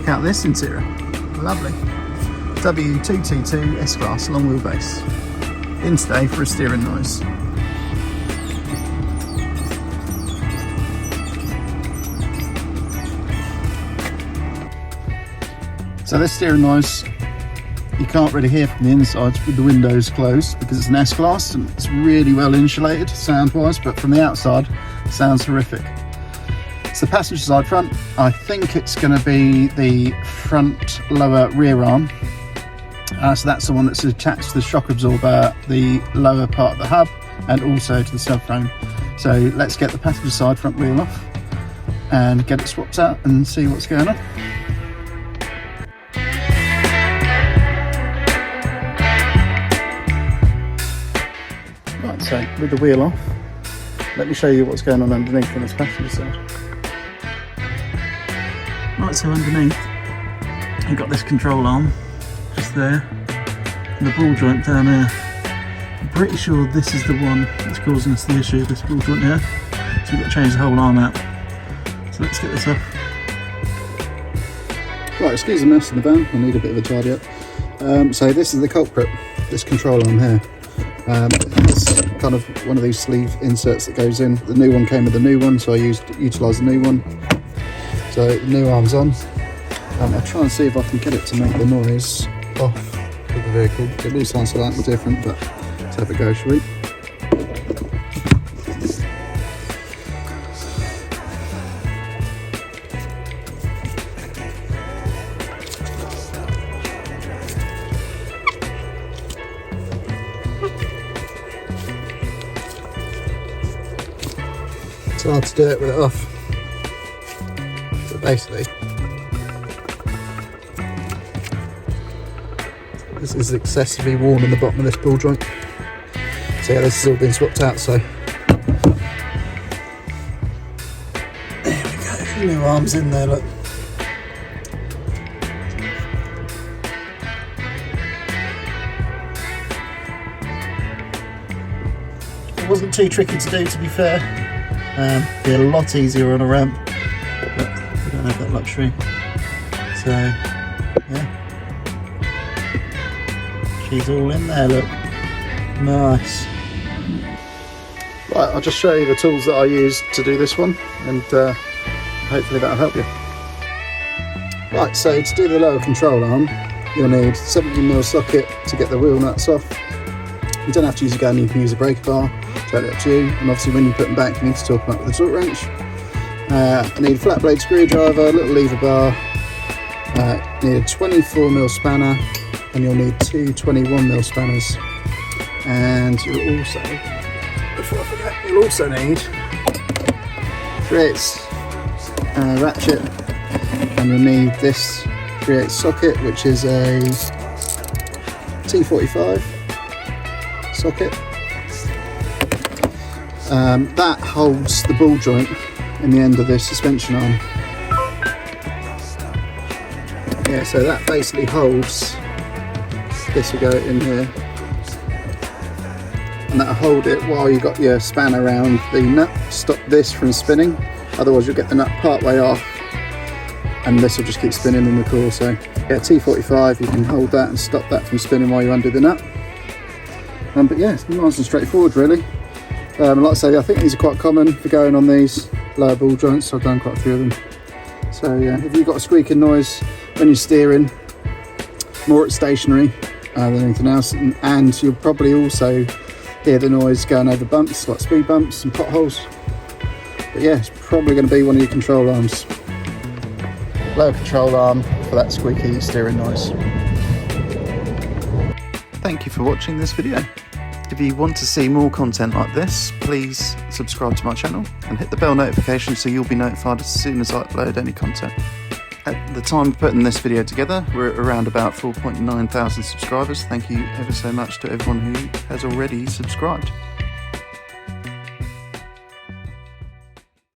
out this interior. Lovely. W222 S-Class long wheelbase. In today for a steering noise. So this steering noise you can't really hear from the inside with the windows closed because it's an S-Class and it's really well insulated sound wise, but from the outside it sounds horrific. It's the passenger side front. I think it's going to be the front lower rear arm. So that's the one that's attached to the shock absorber, the lower part of the hub, and also to the subframe. So let's get the passenger side front wheel off and get it swapped out and see what's going on. Right, so with the wheel off, let me show you what's going on underneath on this passenger side. Right, so underneath you've got this control arm just there, and the ball joint down here. I'm pretty sure this is the one that's causing us the issue, this ball joint here. So we've got to change the whole arm out. So let's get this off. Right, excuse the mess in the van, I need a bit of a tidy up. So this is the culprit, this control arm here. It's kind of one of these sleeve inserts that goes in. The new one came with the new one, so I utilised the new one. So the new arm's on. I'll try and see if I can get it to make the noise off of the vehicle. It will sound slightly different, but let's have a go, shall we? It's hard to do it with it off. But basically, this is excessively worn in the bottom of this ball joint. So yeah, this has all been swapped out, so there we go, new arms in there, look. It wasn't too tricky to do, to be fair. Be a lot easier on a ramp, but we don't have that luxury. So yeah, she's all in there, look, nice. Right, I'll just show you the tools that I used to do this one, and hopefully that'll help you. Right, so to do the lower control arm, you'll need 17mm socket to get the wheel nuts off. You don't have to use a gun, you can use a breaker bar, totally up to you. And obviously when you put them back, you need to torque them up with a torque wrench. You need a flat blade screwdriver, a little lever bar, you need a 24mm spanner, and you'll need two 21mm spanners. And you'll also, before I forget, you'll also need 3/8 ratchet, and you'll need this 3/8 socket, which is a T45 socket. That holds the ball joint in the end of this suspension arm. Yeah, so that basically holds, this will go in here, and that'll hold it while you've got your span around the nut, stop this from spinning, otherwise you'll get the nut part way off and this will just keep spinning in the core. So yeah, T45, you can hold that and stop that from spinning while you undo the nut. But yeah, it's nice and straightforward really. Like I say, I think these are quite common for going on these lower ball joints, so I've done quite a few of them. So yeah, if you've got a squeaking noise when you're steering, more at stationary than anything else, and you'll probably also hear the noise going over bumps, like speed bumps and potholes. But yeah, it's probably going to be one of your control arms. Lower control arm for that squeaky steering noise. Thank you for watching this video. If you want to see more content like this, please subscribe to my channel and hit the bell notification so you'll be notified as soon as I upload any content. At the time of putting this video together, we're at around about 4,900 subscribers. Thank you ever so much to everyone who has already subscribed.